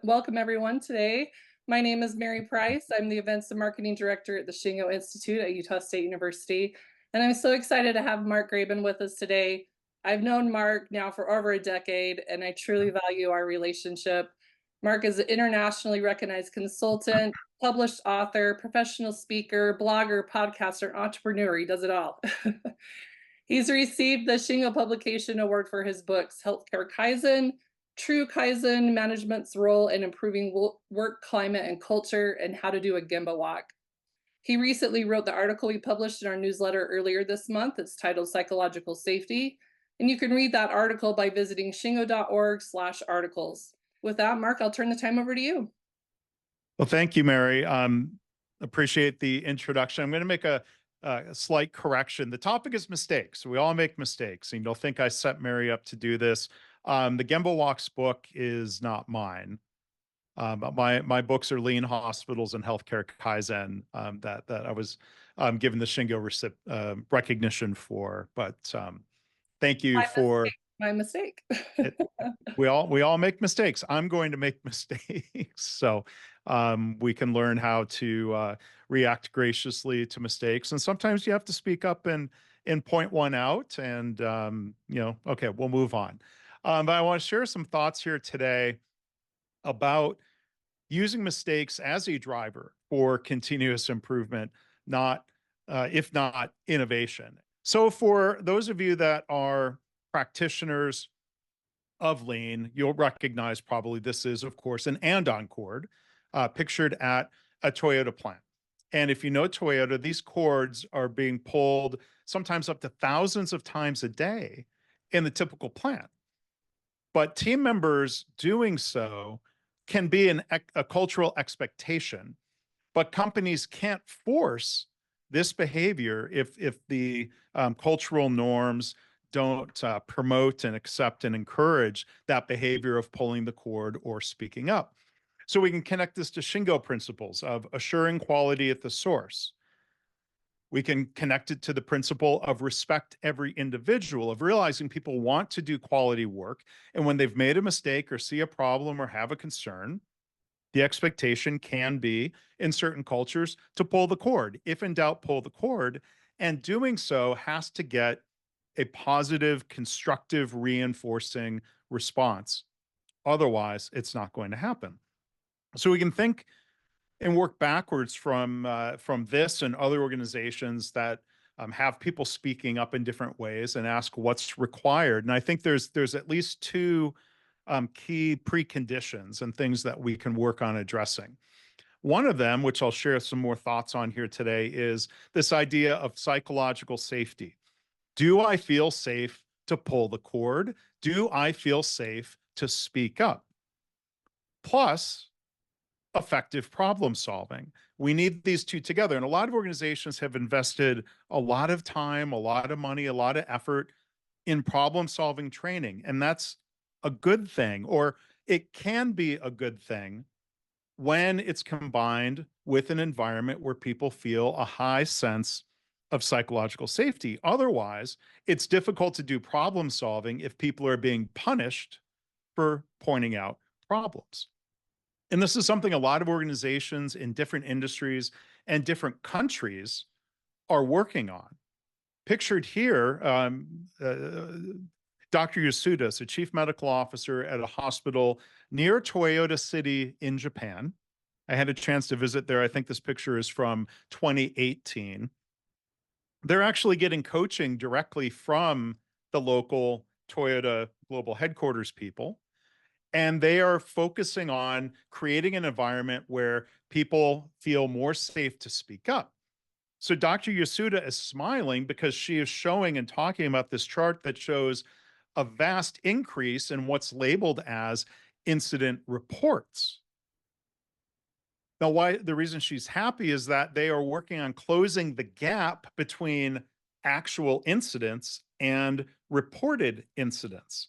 Welcome everyone today. My name is Mary Price. I'm the Events and Marketing Director at the Shingo Institute at Utah State University. And I'm so excited to have Mark Graban with us today. I've known Mark now for over a decade, and I truly value our relationship. Mark is an internationally recognized consultant, published author, professional speaker, blogger, podcaster, entrepreneur. He does it all. He's received the Shingo Publication Award for his books, Healthcare Kaizen, True Kaizen, Management's Role in Improving Work Climate and Culture, and How to Do a Gemba Walk. He recently wrote the article we published in our newsletter earlier this month. It's titled Psychological Safety. And you can read that article by visiting shingo.org/articles. With that, Mark, I'll turn the time over to you. Well, thank you, Mary. Appreciate the introduction. I'm going to make a slight correction. The topic is mistakes. We all make mistakes, and you'll think I set Mary up to do this. The Gemba Walks book is not mine. My books are Lean Hospitals and Healthcare Kaizen that I was given the Shingo recognition for. But thank you for my mistake. it. We all make mistakes. I'm going to make mistakes, so we can learn how to react graciously to mistakes. And sometimes you have to speak up and point one out. And okay, we'll move on. But I want to share some thoughts here today about using mistakes as a driver for continuous improvement, if not innovation. So for those of you that are practitioners of Lean, you'll recognize probably this is, of course, an andon cord pictured at a Toyota plant. And if you know Toyota, these cords are being pulled sometimes up to thousands of times a day in the typical plant. But team members doing so can be a cultural expectation, but companies can't force this behavior if the cultural norms don't promote and accept and encourage that behavior of pulling the cord or speaking up. So we can connect this to Shingo principles of assuring quality at the source. We can connect it to the principle of respect every individual, of realizing people want to do quality work. And when they've made a mistake or see a problem or have a concern, the expectation can be in certain cultures to pull the cord. If in doubt, pull the cord. And doing so has to get a positive, constructive, reinforcing response. Otherwise, it's not going to happen. So we can think and work backwards from this and other organizations that have people speaking up in different ways and ask what's required. And I think there's at least two key preconditions and things that we can work on addressing. One of them, which I'll share some more thoughts on here today, is this idea of psychological safety. Do I feel safe to pull the cord? Do I feel safe to speak up? Plus, effective problem solving. We need these two together. And a lot of organizations have invested a lot of time, a lot of money, a lot of effort in problem solving training. And that's a good thing, or it can be a good thing when it's combined with an environment where people feel a high sense of psychological safety. Otherwise, it's difficult to do problem solving if people are being punished for pointing out problems. And this is something a lot of organizations in different industries and different countries are working on. Pictured here, Dr. Yasuda is a chief medical officer at a hospital near Toyota City in Japan. I had a chance to visit there. I think this picture is from 2018. They're actually getting coaching directly from the local Toyota global headquarters people. And they are focusing on creating an environment where people feel more safe to speak up. So Dr. Yasuda is smiling because she is showing and talking about this chart that shows a vast increase in what's labeled as incident reports. Now, the reason she's happy is that they are working on closing the gap between actual incidents and reported incidents.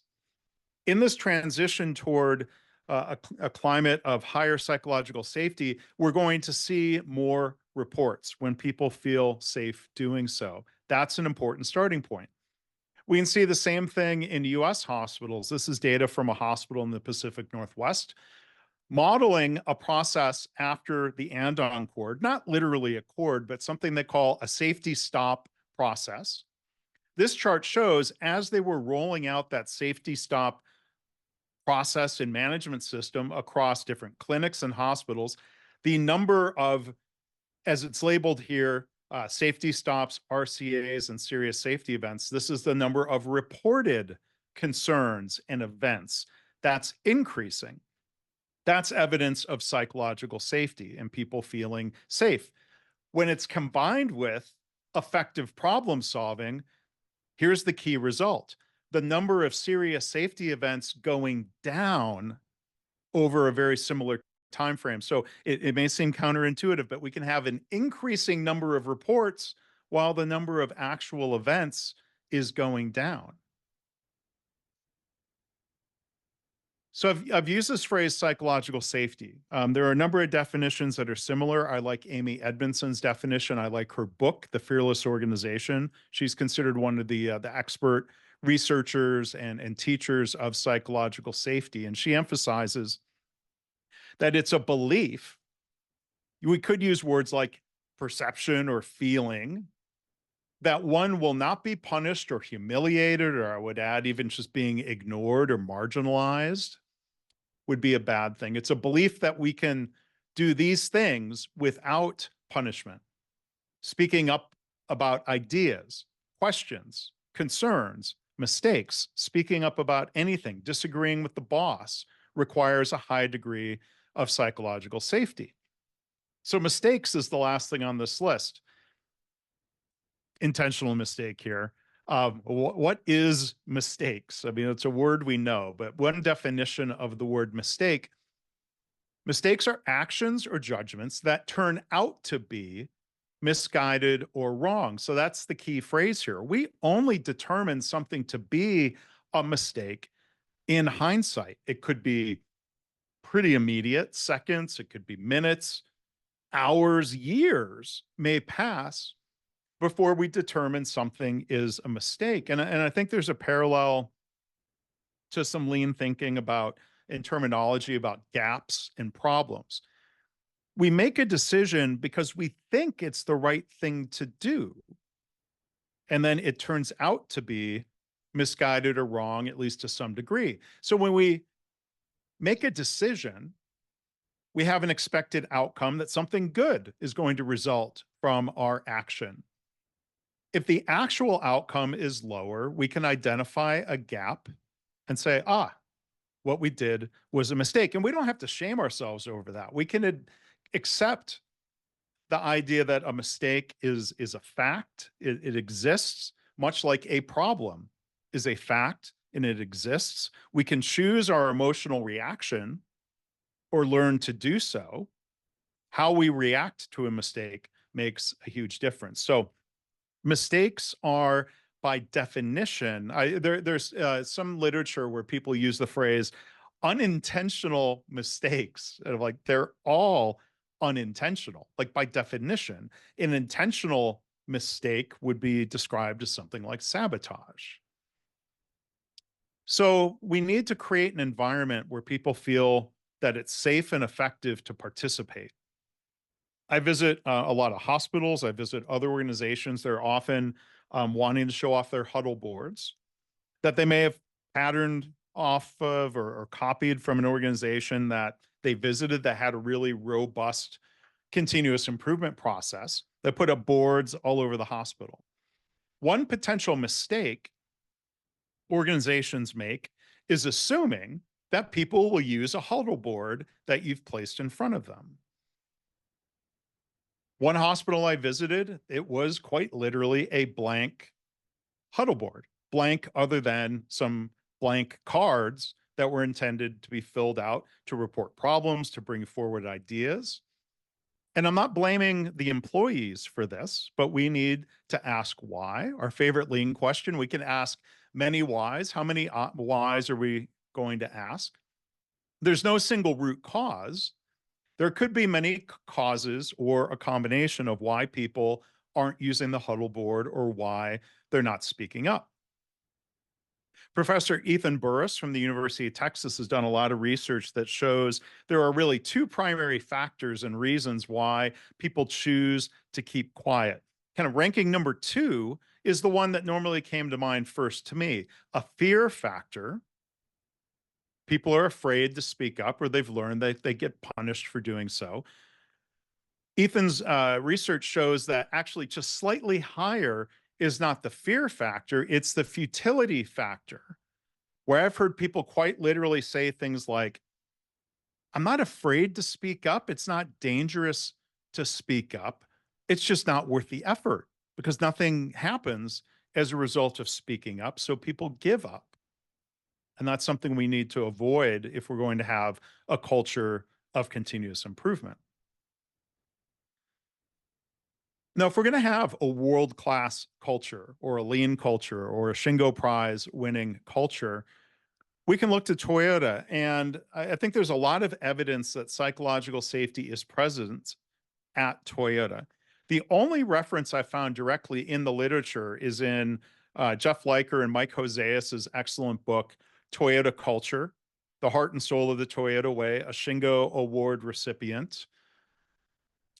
In this transition toward a climate of higher psychological safety, we're going to see more reports when people feel safe doing so. That's an important starting point. We can see the same thing in US hospitals. This is data from a hospital in the Pacific Northwest. modeling a process after the andon cord, not literally a cord, but something they call a safety stop process. This chart shows as they were rolling out that safety stop process and management system across different clinics and hospitals, the number of, as it's labeled here, safety stops, RCAs, and serious safety events, this is the number of reported concerns and events that's increasing. That's evidence of psychological safety and people feeling safe. When it's combined with effective problem solving, here's the key result. The number of serious safety events going down over a very similar time frame. So it may seem counterintuitive, but we can have an increasing number of reports while the number of actual events is going down. So I've used this phrase psychological safety. There are a number of definitions that are similar. I like Amy Edmondson's definition. I like her book, The Fearless Organization. She's considered one of the expert researchers and teachers of psychological safety. And she emphasizes that it's a belief. We could use words like perception or feeling that one will not be punished or humiliated, or I would add even just being ignored or marginalized would be a bad thing. It's a belief that we can do these things without punishment. Speaking up about ideas, questions, concerns, mistakes, speaking up about anything, disagreeing with the boss requires a high degree of psychological safety. So mistakes is the last thing on this list. Intentional mistake here. What is mistakes? I mean, it's a word we know, but one definition of the word mistake, mistakes are actions or judgments that turn out to be misguided or wrong. So that's the key phrase here. We only determine something to be a mistake in hindsight. It could be pretty immediate, seconds, it could be minutes, hours, years may pass before we determine something is a mistake. And I think there's a parallel to some lean thinking about in terminology about gaps and problems. We make a decision because we think it's the right thing to do. And then it turns out to be misguided or wrong, at least to some degree. So when we make a decision, we have an expected outcome that something good is going to result from our action. If the actual outcome is lower, we can identify a gap and say, what we did was a mistake. And we don't have to shame ourselves over that. We can accept the idea that a mistake is a fact. It exists, much like a problem is a fact and it exists. We can choose our emotional reaction or learn to do so. How we react to a mistake makes a huge difference. So mistakes are, by definition, there's some literature where people use the phrase unintentional mistakes. And like they're all unintentional. Like by definition, an intentional mistake would be described as something like sabotage. So we need to create an environment where people feel that it's safe and effective to participate. I visit a lot of hospitals. I visit other organizations. They're often wanting to show off their huddle boards that they may have patterned off of or copied from an organization that they visited that had a really robust continuous improvement process that put up boards all over the hospital. One potential mistake organizations make is assuming that people will use a huddle board that you've placed in front of them. One hospital I visited, it was quite literally a blank huddle board, blank other than some blank cards that were intended to be filled out to report problems, to bring forward ideas. And I'm not blaming the employees for this, but we need to ask why. Our favorite lean question, we can ask many whys. How many whys are we going to ask? There's no single root cause. There could be many causes or a combination of why people aren't using the huddle board or why they're not speaking up. Professor Ethan Burris from the University of Texas has done a lot of research that shows there are really two primary factors and reasons why people choose to keep quiet. Kind of ranking number two is the one that normally came to mind first to me, a fear factor. People are afraid to speak up, or they've learned that they get punished for doing so. Ethan's research shows that actually just slightly higher is not the fear factor, it's the futility factor, where I've heard people quite literally say things like, I'm not afraid to speak up. It's not dangerous to speak up. It's just not worth the effort because nothing happens as a result of speaking up. So people give up. And that's something we need to avoid if we're going to have a culture of continuous improvement. Now, if we're going to have a world-class culture or a lean culture or a Shingo Prize winning culture, we can look to Toyota. And I think there's a lot of evidence that psychological safety is present at Toyota. The only reference I found directly in the literature is in Jeff Leiker and Mike Hoseas's excellent book, Toyota Culture, The Heart and Soul of the Toyota Way, a Shingo Award recipient.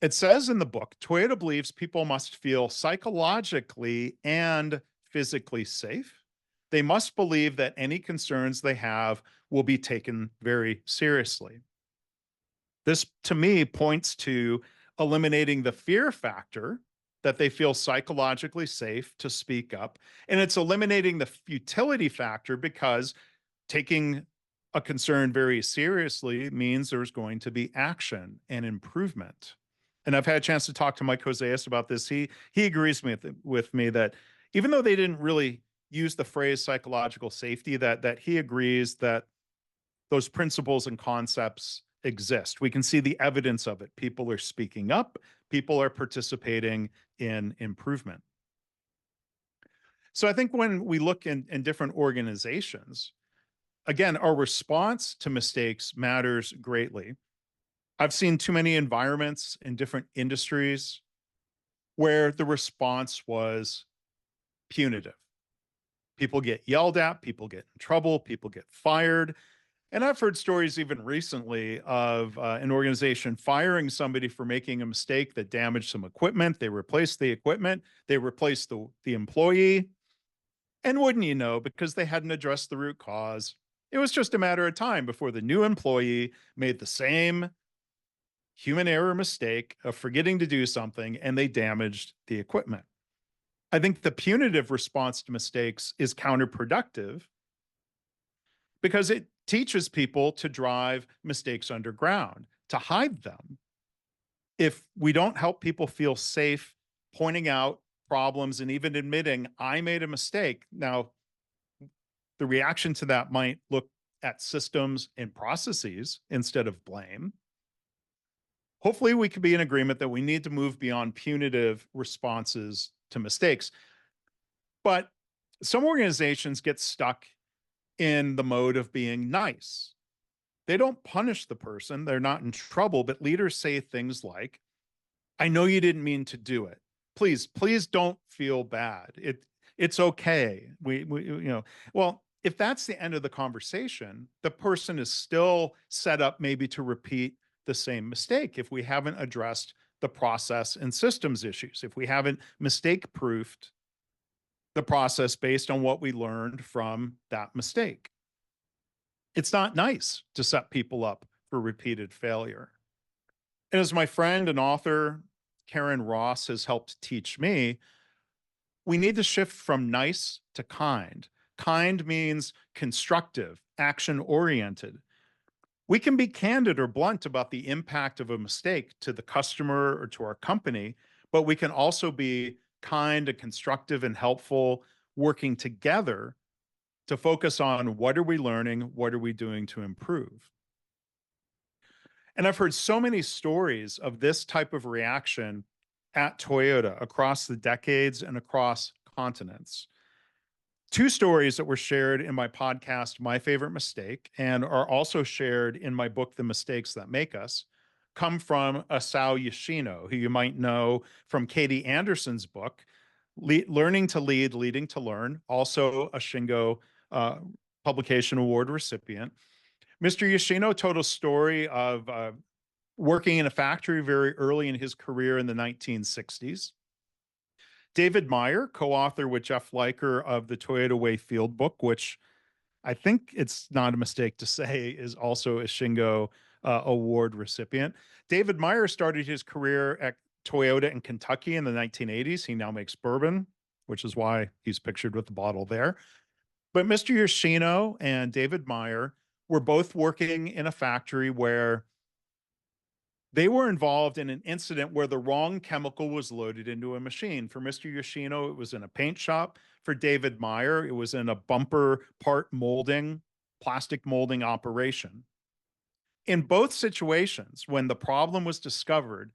It says in the book, Toyota believes people must feel psychologically and physically safe. They must believe that any concerns they have will be taken very seriously. This, to me, points to eliminating the fear factor that they feel psychologically safe to speak up. And it's eliminating the futility factor because taking a concern very seriously means there's going to be action and improvement. And I've had a chance to talk to Mike Hoseas about this. He agrees with me that even though they didn't really use the phrase psychological safety, that he agrees that those principles and concepts exist. We can see the evidence of it. People are speaking up, people are participating in improvement. So I think when we look in different organizations, again, our response to mistakes matters greatly. I've seen too many environments in different industries where the response was punitive. People get yelled at, people get in trouble, people get fired. And I've heard stories even recently of an organization firing somebody for making a mistake that damaged some equipment. They replaced the equipment, they replaced the employee. And wouldn't you know, because they hadn't addressed the root cause, it was just a matter of time before the new employee made the same human error mistake of forgetting to do something and they damaged the equipment. I think the punitive response to mistakes is counterproductive because it teaches people to drive mistakes underground, to hide them. If we don't help people feel safe pointing out problems and even admitting, I made a mistake, now the reaction to that might look at systems and processes instead of blame. Hopefully, we can be in agreement that we need to move beyond punitive responses to mistakes. But some organizations get stuck in the mode of being nice. They don't punish the person, they're not in trouble, but leaders say things like, I know you didn't mean to do it. Please don't feel bad. It's okay. Well, if that's the end of the conversation, the person is still set up maybe to repeat the same mistake if we haven't addressed the process and systems issues, if we haven't mistake proofed the process based on what we learned from that mistake. It's not nice to set people up for repeated failure. And as my friend and author, Karen Ross, has helped teach me, we need to shift from nice to kind. Kind means constructive, action-oriented. We can be candid or blunt about the impact of a mistake to the customer or to our company, but we can also be kind and constructive and helpful, working together to focus on what are we learning, what are we doing to improve. And I've heard so many stories of this type of reaction at Toyota across the decades and across continents. Two stories that were shared in my podcast, My Favorite Mistake, and are also shared in my book, The Mistakes That Make Us, come from Asao Yoshino, who you might know from Katie Anderson's book, Learning to Lead, Leading to Learn, also a Shingo uh, Publication Award recipient. Mr. Yoshino told a story of working in a factory very early in his career in the 1960s. David Meyer, co-author with Jeff Liker of the Toyota Way Field Book, which I think it's not a mistake to say is also a Shingo Award recipient. David Meyer started his career at Toyota in Kentucky in the 1980s. He now makes bourbon, which is why he's pictured with the bottle there. But Mr. Yoshino and David Meyer were both working in a factory where they were involved in an incident where the wrong chemical was loaded into a machine. For Mr. Yoshino, it was in a paint shop. For David Meyer, it was in a bumper part molding, plastic molding operation. In both situations, when the problem was discovered,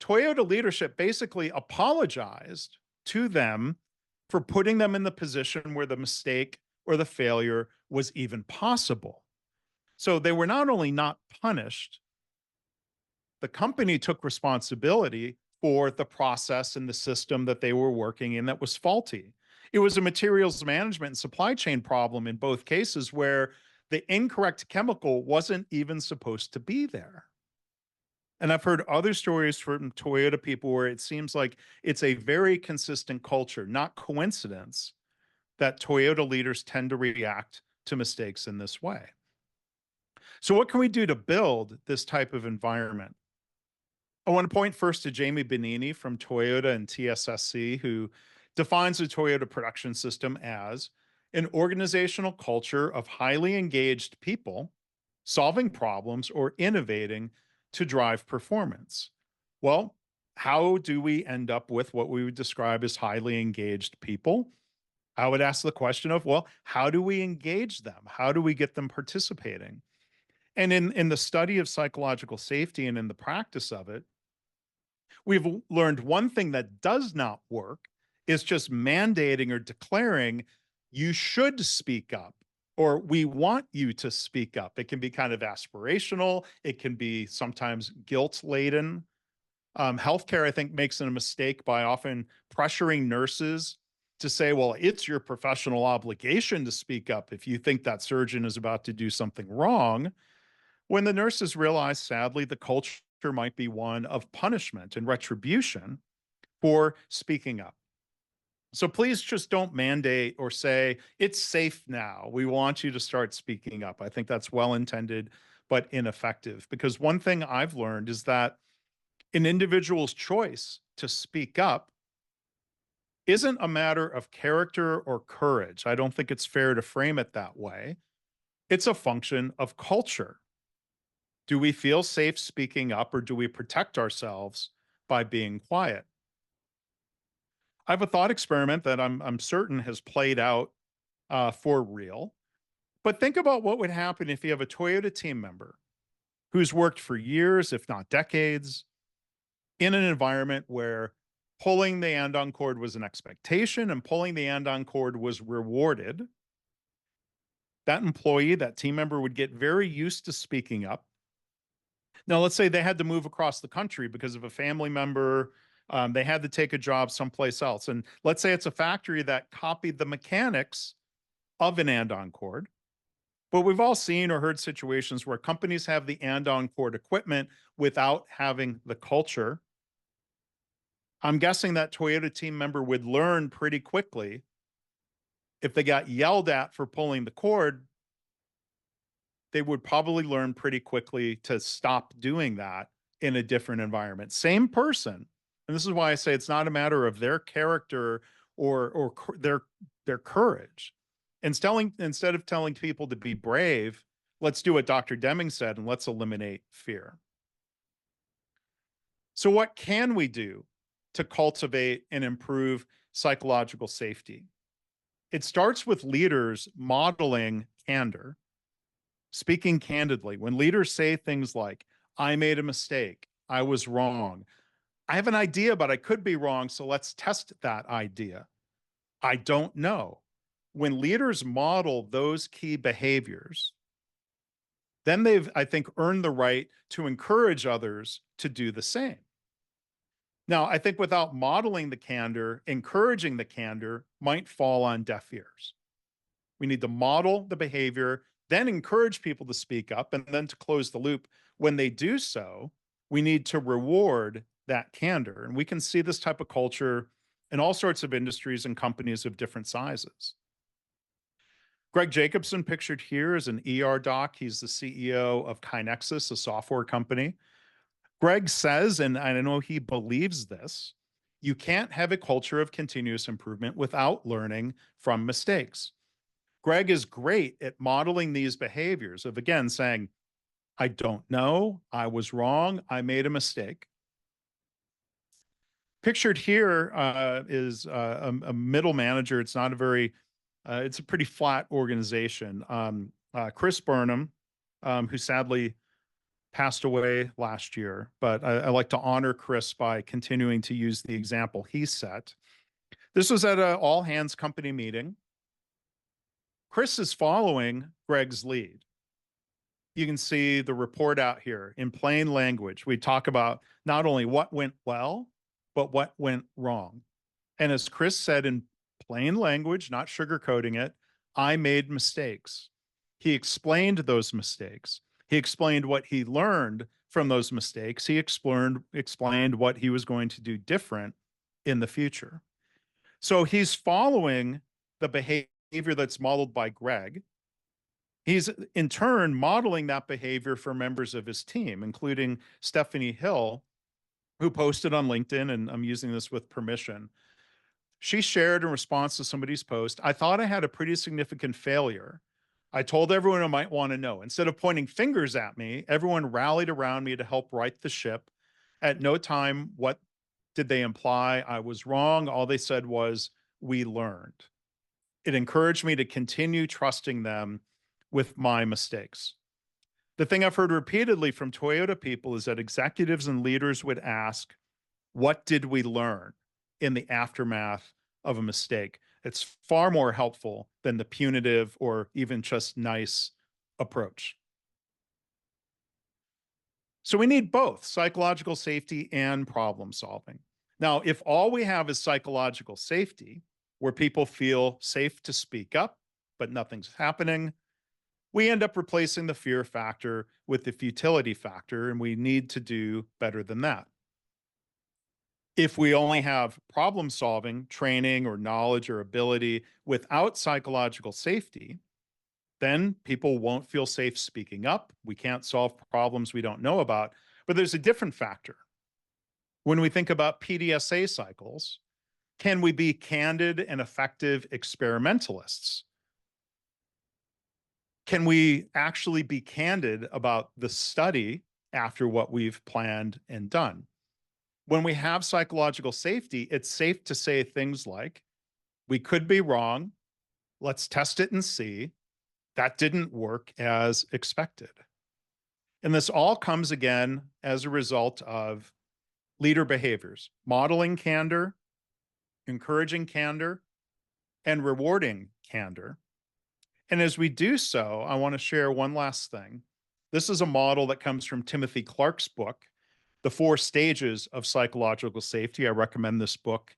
Toyota leadership basically apologized to them for putting them in the position where the mistake or the failure was even possible. So they were not only not punished, the company took responsibility for the process and the system that they were working in that was faulty. It was a materials management and supply chain problem in both cases where the incorrect chemical wasn't even supposed to be there. And I've heard other stories from Toyota people where it seems like it's a very consistent culture, not coincidence, that Toyota leaders tend to react to mistakes in this way. So, what can we do to build this type of environment? I want to point first to Jamie Benini from Toyota and TSSC, who defines the Toyota production system as an organizational culture of highly engaged people solving problems or innovating to drive performance. Well, how do we end up with what we would describe as highly engaged people? I would ask the question of, well, how do we engage them? How do we get them participating? And in the study of psychological safety and in the practice of it, we've learned one thing that does not work is just mandating or declaring you should speak up or we want you to speak up. It can be kind of aspirational. It can be sometimes guilt laden. Healthcare, I think, makes a mistake by often pressuring nurses to say, well, it's your professional obligation to speak up if you think that surgeon is about to do something wrong. When the nurses realize, sadly, the culture might be one of punishment and retribution for speaking up. So please just don't mandate or say, it's safe now. We want you to start speaking up. I think that's well intended, but ineffective. Because one thing I've learned is that an individual's choice to speak up isn't a matter of character or courage. I don't think it's fair to frame it that way. It's a function of culture. Do we feel safe speaking up or do we protect ourselves by being quiet? I have a thought experiment that I'm certain has played out for real. But think about what would happen if you have a Toyota team member who's worked for years, if not decades, in an environment where pulling the andon cord was an expectation and pulling the andon cord was rewarded. That employee, that team member would get very used to speaking up. Now, let's say they had to move across the country because of a family member. They had to take a job someplace else. And let's say it's a factory that copied the mechanics of an andon cord. But we've all seen or heard situations where companies have the andon cord equipment without having the culture. I'm guessing that Toyota team member would learn pretty quickly if they got yelled at for pulling the cord, they would probably learn pretty quickly to stop doing that in a different environment. Same person. And this is why I say it's not a matter of their character or their courage. Instead of telling people to be brave, let's do what Dr. Deming said and let's eliminate fear. So what can we do to cultivate and improve psychological safety? It starts with leaders modeling candor, speaking candidly. When leaders say things like, I made a mistake, I was wrong, I have an idea, but I could be wrong, so let's test that idea. I don't know. When leaders model those key behaviors, then they've, I think, earned the right to encourage others to do the same. Now, I think without modeling the candor, encouraging the candor might fall on deaf ears. We need to model the behavior, then encourage people to speak up, and then to close the loop. When they do so, we need to reward that candor. And we can see this type of culture in all sorts of industries and companies of different sizes. Greg Jacobson, pictured here, is an ER doc. He's the CEO of KaiNexus, a software company. Greg says, and I know he believes this, you can't have a culture of continuous improvement without learning from mistakes. Greg is great at modeling these behaviors of, again, saying, I don't know, I was wrong, I made a mistake. Pictured here is a middle manager. It's not a very, it's a pretty flat organization. Chris Burnham, who sadly passed away last year, but I like to honor Chris by continuing to use the example he set. This was at an all hands company meeting. Chris is following Greg's lead. You can see the report out here in plain language. We talk about not only what went well, but what went wrong. And as Chris said in plain language, not sugarcoating it, I made mistakes. He explained those mistakes. He explained what he learned from those mistakes. He explained what he was going to do different in the future. So he's following the behavior that's modeled by Greg. He's in turn modeling that behavior for members of his team, including Stephanie Hill, who posted on LinkedIn, and I'm using this with permission. She shared in response to somebody's post, I thought I had a pretty significant failure. I told everyone I might want to know. Instead of pointing fingers at me, everyone rallied around me to help right the ship. At no time, what did they imply I was wrong? All they said was, we learned. It encouraged me to continue trusting them with my mistakes. The thing I've heard repeatedly from Toyota people is that executives and leaders would ask, what did we learn in the aftermath of a mistake? It's far more helpful than the punitive or even just nice approach. So we need both psychological safety and problem solving. Now, if all we have is psychological safety, where people feel safe to speak up, but nothing's happening, we end up replacing the fear factor with the futility factor, and we need to do better than that. If we only have problem solving, training, or knowledge or ability without psychological safety, then people won't feel safe speaking up. We can't solve problems we don't know about. But there's a different factor. When we think about PDSA cycles, can we be candid and effective experimentalists? Can we actually be candid about the study after what we've planned and done? When we have psychological safety, it's safe to say things like, we could be wrong, let's test it and see. That didn't work as expected. And this all comes again as a result of leader behaviors, modeling candor, encouraging candor, and rewarding candor. And as we do so, I want to share one last thing. This is a model that comes from Timothy Clark's book, The 4 Stages of Psychological Safety. I recommend this book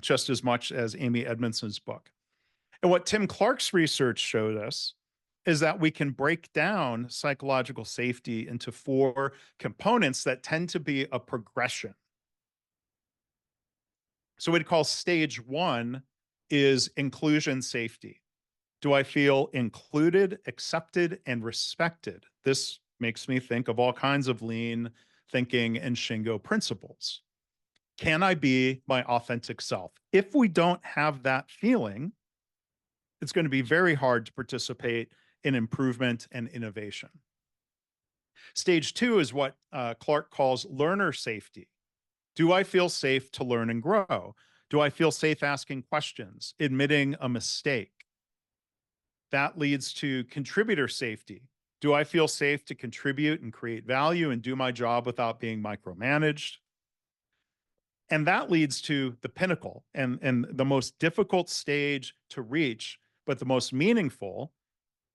just as much as Amy Edmondson's book. And what Tim Clark's research showed us is that we can break down psychological safety into 4 components that tend to be a progression. So we'd call stage 1 is inclusion safety. Do I feel included, accepted, and respected? This makes me think of all kinds of lean thinking and Shingo principles. Can I be my authentic self? If we don't have that feeling, it's going to be very hard to participate in improvement and innovation. Stage 2 is what Clark calls learner safety. Do I feel safe to learn and grow? Do I feel safe asking questions, admitting a mistake? That leads to contributor safety. Do I feel safe to contribute and create value and do my job without being micromanaged? And that leads to the pinnacle and the most difficult stage to reach, but the most meaningful,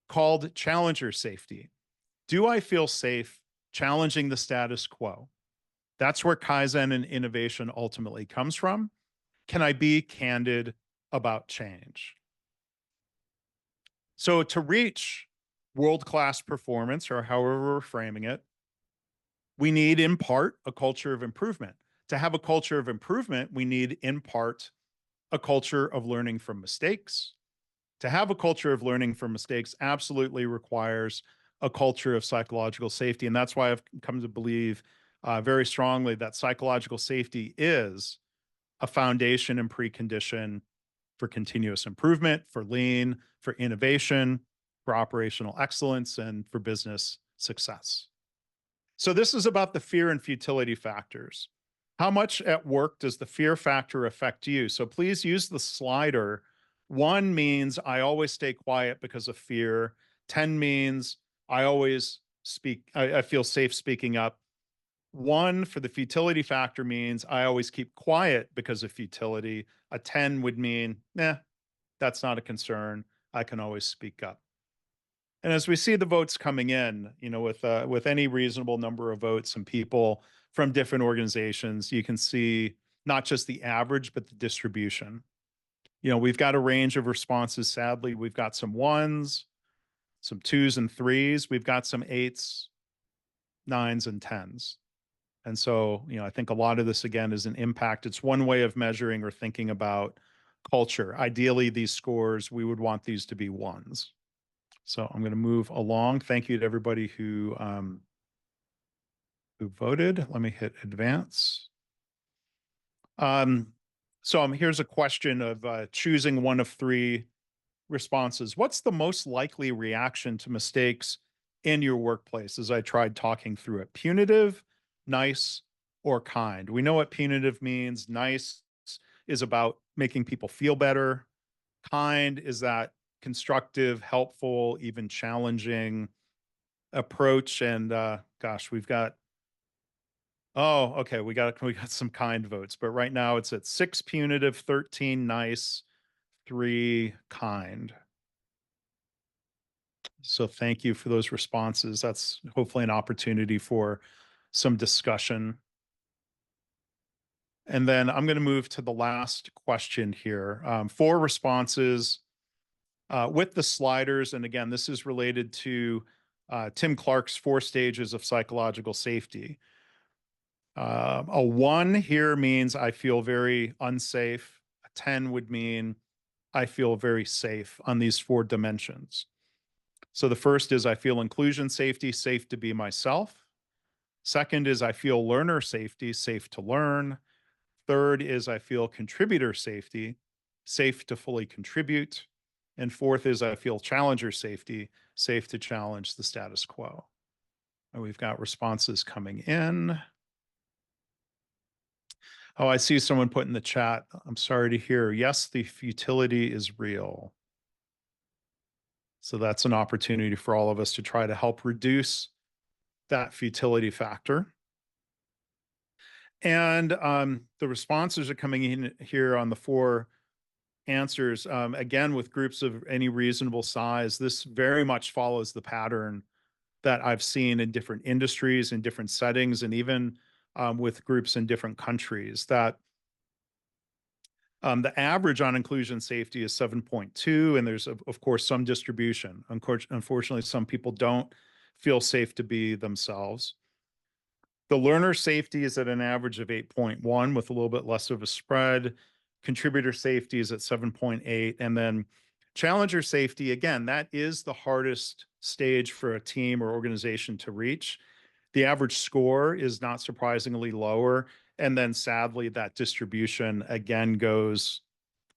called challenger safety. Do I feel safe challenging the status quo? That's where Kaizen and innovation ultimately comes from. Can I be candid about change? So to reach world-class performance, or however we're framing it, we need in part a culture of improvement. To have a culture of improvement, we need in part a culture of learning from mistakes. To have a culture of learning from mistakes absolutely requires a culture of psychological safety. And that's why I've come to believe very strongly that psychological safety is a foundation and precondition for continuous improvement, for lean, for innovation, for operational excellence, and for business success. So this is about the fear and futility factors. How much at work does the fear factor affect you? So please use the slider. 1 means I always stay quiet because of fear. 10 means I always speak, I feel safe speaking up. 1 for the futility factor means I always keep quiet because of futility. A 10 would mean, nah, that's not a concern. I can always speak up. And as we see the votes coming in, with any reasonable number of votes and people from different organizations, you can see not just the average, but the distribution. We've got a range of responses. Sadly, we've got some 1s, some 2s and 3s. We've got some 8s, 9s, and 10s. And so, I think a lot of this, again, is an impact. It's one way of measuring or thinking about culture. Ideally, these scores, we would want these to be 1s. So I'm going to move along. Thank you to everybody who voted. Let me hit advance. Here's a question of choosing one of 3 responses. What's the most likely reaction to mistakes in your workplace? As I tried talking through it, punitive, nice, or kind. We know what punitive means. Nice is about making people feel better. Kind is that constructive, helpful, even challenging approach. And gosh, we've got, oh, okay, we got some kind votes, but right now it's at 6 punitive, 13 nice, 3 kind. So thank you for those responses. That's hopefully an opportunity for some discussion. And then I'm going to move to the last question here. 4 responses with the sliders. And again, this is related to Tim Clark's 4 stages of psychological safety. A 1 here means I feel very unsafe. A 10 would mean I feel very safe on these 4 dimensions. So the first is I feel inclusion safety, safe to be myself. Second is I feel learner safety, safe to learn. Third is I feel contributor safety, safe to fully contribute. And 4th is I feel challenger safety, safe to challenge the status quo. And we've got responses coming in. Oh, I see someone put in the chat. I'm sorry to hear. Yes, the futility is real. So that's an opportunity for all of us to try to help reduce that futility factor. And the responses are coming in here on the 4 answers. Again, with groups of any reasonable size, this very much follows the pattern that I've seen in different industries, in different settings, and even with groups in different countries, that the average on inclusion safety is 7.2, and there's, of course, some distribution. Unfortunately, some people don't feel safe to be themselves. The learner safety is at an average of 8.1 with a little bit less of a spread. Contributor safety is at 7.8. And then challenger safety, again, that is the hardest stage for a team or organization to reach. The average score is not surprisingly lower. And then sadly, that distribution again goes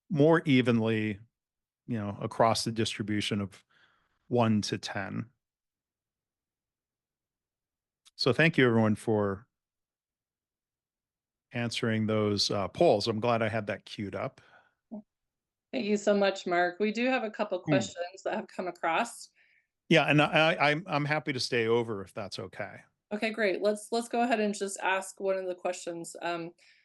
more evenly, across the distribution of 1 to 10. So thank you everyone for answering those polls. I'm glad I had that queued up. Thank you so much, Mark. We do have a couple Hmm. questions that have come across. Yeah, and I'm happy to stay over if that's okay. Okay, great. Let's go ahead and just ask one of the questions.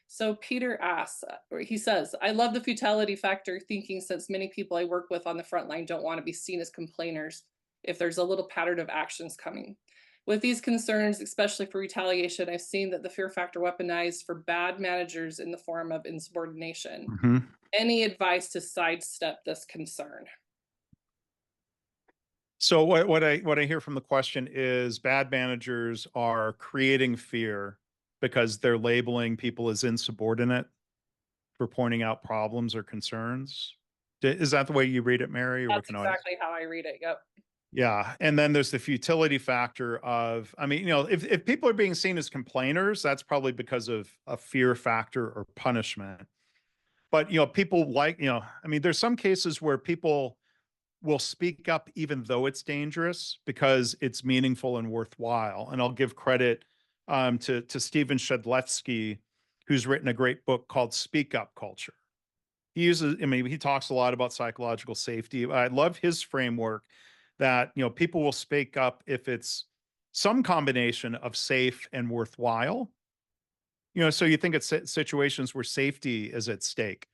So Peter asks, or he says, I love the futility factor thinking since many people I work with on the front line don't want to be seen as complainers if there's a little pattern of actions coming. With these concerns, especially for retaliation, I've seen that the fear factor weaponized for bad managers in the form of insubordination. Mhm. Any advice to sidestep this concern? So what I hear from the question is bad managers are creating fear because they're labeling people as insubordinate for pointing out problems or concerns. Is that the way you read it, Mary, or That's can I? exactly how I read it. Yep. Yeah, and then there's the futility factor of, I mean, if people are being seen as complainers, that's probably because of a fear factor or punishment. But people like, I mean, there's some cases where people will speak up even though it's dangerous because it's meaningful and worthwhile. And I'll give credit to Stephen Shedletsky, who's written a great book called Speak Up Culture. I mean, he talks a lot about psychological safety. I love his framework that, people will speak up if it's some combination of safe and worthwhile. So you think it's situations where safety is at stake.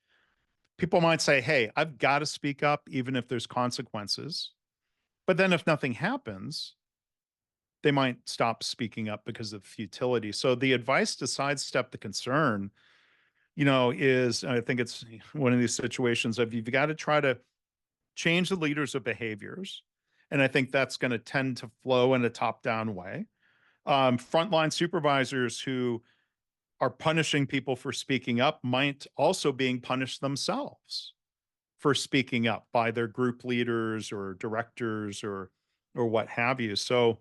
People might say, hey, I've got to speak up even if there's consequences. But then if nothing happens, they might stop speaking up because of futility. So the advice to sidestep the concern, is I think it's one of these situations of you've got to try to change the leaders of behaviors. And I think that's going to tend to flow in a top down way. Frontline supervisors who are punishing people for speaking up might also being punished themselves for speaking up by their group leaders or directors or what have you. So,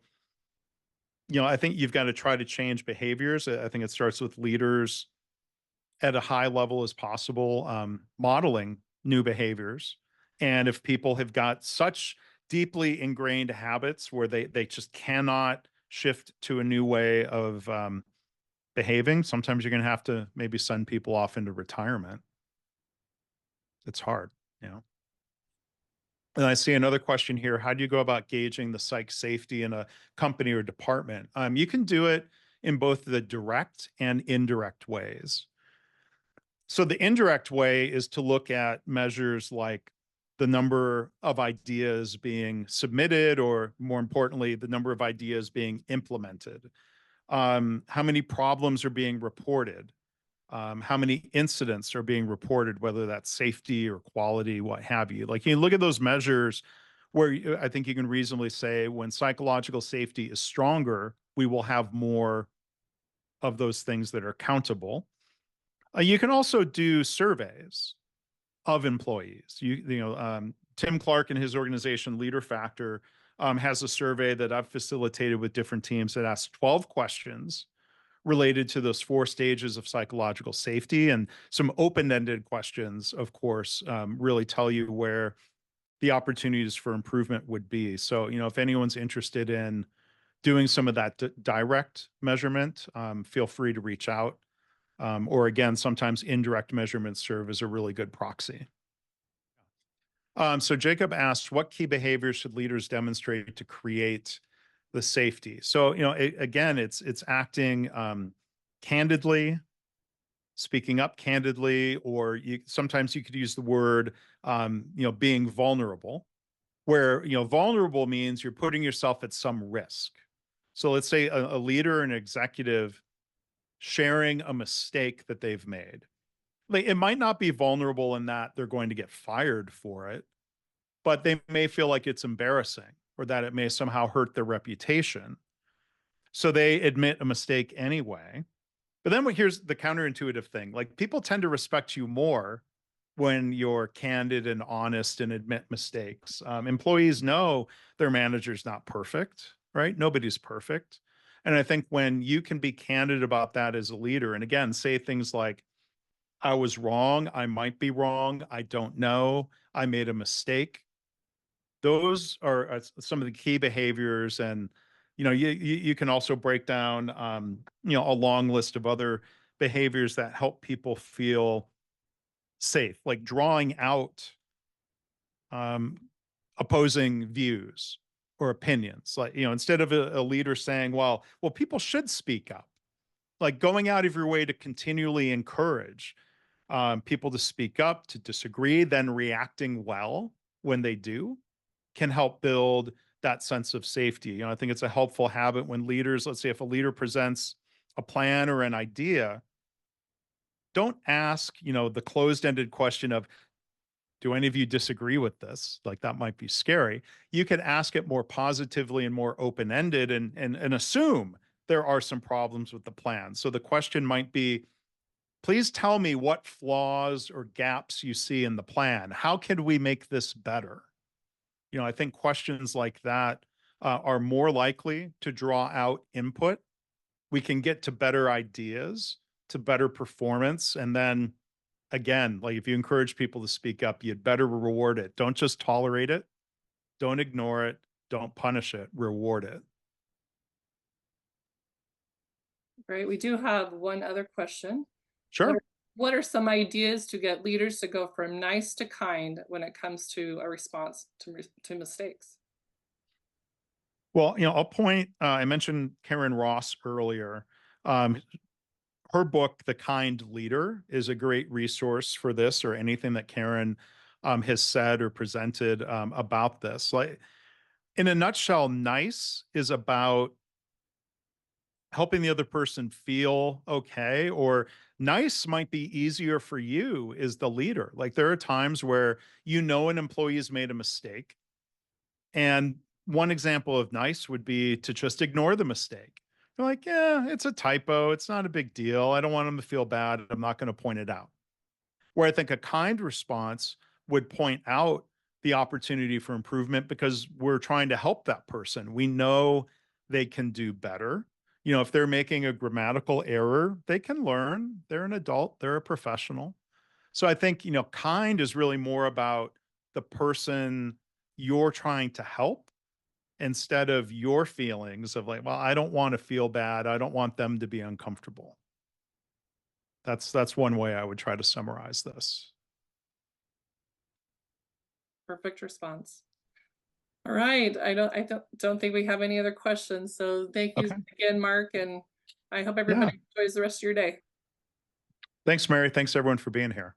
I think you've got to try to change behaviors. I think it starts with leaders at a high level as possible, modeling new behaviors. And if people have got such deeply ingrained habits where they just cannot shift to a new way of behaving, sometimes you're going to have to maybe send people off into retirement. It's hard, you know. And I see another question here. How do you go about gauging the psych safety in a company or department? You can do it in both the direct and indirect ways. So the indirect way is to look at measures like the number of ideas being submitted, or more importantly, the number of ideas being implemented. How many problems are being reported? How many incidents are being reported, whether that's safety or quality, what have you. Like you look at those measures where I think you can reasonably say when psychological safety is stronger, we will have more of those things that are countable. You can also do surveys of employees. Tim Clark and his organization Leader Factor has a survey that I've facilitated with different teams that asks 12 questions related to those 4 stages of psychological safety, and some open-ended questions, of course, really tell you where the opportunities for improvement would be. So, if anyone's interested in doing some of that direct measurement, feel free to reach out. Or again, sometimes indirect measurements serve as a really good proxy. So Jacob asked, what key behaviors should leaders demonstrate to create the safety? So, again, it's acting candidly, speaking up candidly, or sometimes you could use the word, being vulnerable, where, vulnerable means you're putting yourself at some risk. So let's say a leader, an executive sharing a mistake that they've made. Like, it might not be vulnerable in that they're going to get fired for it, but they may feel like it's embarrassing or that it may somehow hurt their reputation. So they admit a mistake anyway. But then here's the counterintuitive thing. Like, people tend to respect you more when you're candid and honest and admit mistakes. Employees know their manager's not perfect, right? Nobody's perfect. And I think when you can be candid about that as a leader, and again, say things like, I was wrong, I might be wrong, I don't know, I made a mistake. Those are some of the key behaviors. And, you can also break down, a long list of other behaviors that help people feel safe, like drawing out um, opposing views or opinions. Like, instead of a leader saying, well, people should speak up, like going out of your way to continually encourage people to speak up, to disagree, then reacting well when they do can help build that sense of safety. I think it's a helpful habit when leaders, let's say if a leader presents a plan or an idea, don't ask, the closed-ended question of, do any of you disagree with this? Like that might be scary. You can ask it more positively and more open-ended and assume there are some problems with the plan. So the question might be, please tell me what flaws or gaps you see in the plan. How can we make this better? I think questions like that are more likely to draw out input. We can get to better ideas, to better performance. And then again, like if you encourage people to speak up, you'd better reward it. Don't just tolerate it. Don't ignore it. Don't punish it. Reward it. Great. We do have one other question. Sure. What are some ideas to get leaders to go from nice to kind when it comes to a response to mistakes? Well, I'll point, I mentioned Karen Ross earlier. Um, Her book, The Kind Leader, is a great resource for this or anything that Karen has said or presented about this. Like, in a nutshell, nice is about helping the other person feel okay, or nice might be easier for you as the leader. Like, there are times where an employee's made a mistake, and one example of nice would be to just ignore the mistake. You're like, yeah, it's a typo. It's not a big deal. I don't want them to feel bad. I'm not going to point it out. Where I think a kind response would point out the opportunity for improvement because we're trying to help that person. We know they can do better. If they're making a grammatical error, they can learn. They're an adult, they're a professional. So I think, kind is really more about the person you're trying to help instead of your feelings of like, well, I don't want to feel bad. I don't want them to be uncomfortable. That's one way I would try to summarize this. Perfect response. All right. I don't think we have any other questions. So thank you Okay. again, Mark, and I hope Yeah. everybody enjoys the rest of your day. Thanks, Mary. Thanks everyone for being here.